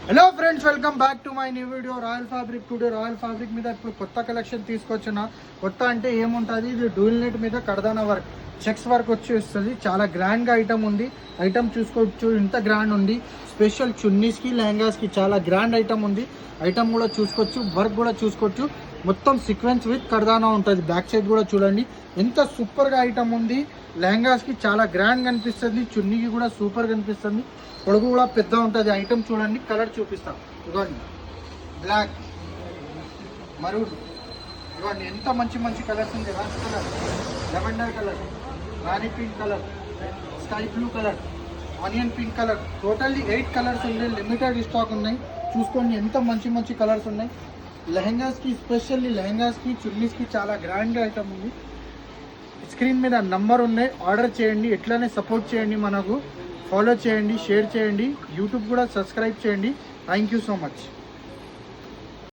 Hello friends, welcome back to my new video royal fabric. Today royal fabric మీద ఇప్పుడు కొత్త collection తీసుకొచ్చిన. కొత్త అంటే ఏముంటుంది, ఇది డూల్ నెట్ మీద కర్దానా వర్క్, చెక్స్ వర్క్ వచ్చి వస్తుంది. చాలా గ్రాండ్గా ఐటమ్ ఉంది. ఐటమ్ చూసుకోవచ్చు, ఇంత గ్రాండ్ ఉంది. స్పెషల్ చున్నీస్కి లెహంగాస్కి చాలా గ్రాండ్ ఐటమ్ ఉంది. ఐటమ్ కూడా చూసుకోవచ్చు, వర్క్ కూడా చూసుకోవచ్చు. మొత్తం సీక్వెన్స్ విత్ కర్దానా ఉంటుంది. బ్యాక్ సైడ్ కూడా చూడండి ఎంత సూపర్గా ఐటమ్ ఉంది. లెహంగాస్కి చాలా గ్రాండ్ కనిపిస్తుంది, చున్నీకి కూడా సూపర్ కనిపిస్తుంది. పొడుగు కూడా పెద్ద ఉంటుంది. ఐటమ్ చూడండి, కలర్ చూపిస్తాం. ఇవ్వండి బ్లాక్, మరూన్, ఇవ్వండి ఎంత మంచి మంచి కలర్స్ ఉంది. Rust colour, lavender colour, rani pink colour, sky blue colour, onion pink colour. Totally 8 colours ఉన్నాయి. లిమిటెడ్ స్టాక్ ఉన్నాయి. చూసుకోండి ఎంత మంచి మంచి కలర్స్ ఉన్నాయి. లెహంగాస్కి, స్పెషల్లీ లెహంగాస్కి, చున్నీస్కి చాలా గ్రాండ్ ఐటమ్ ఉంది. స్క్రీన్ మీద నంబర్ ఉన్నాయి, ఆర్డర్ చేయండి. ఎట్లానే సపోర్ట్ చేయండి, మనకు ఫాలో చేయండి, షేర్ చేయండి, యూట్యూబ్ కూడా సబ్స్క్రైబ్ చేయండి. Thank you so much.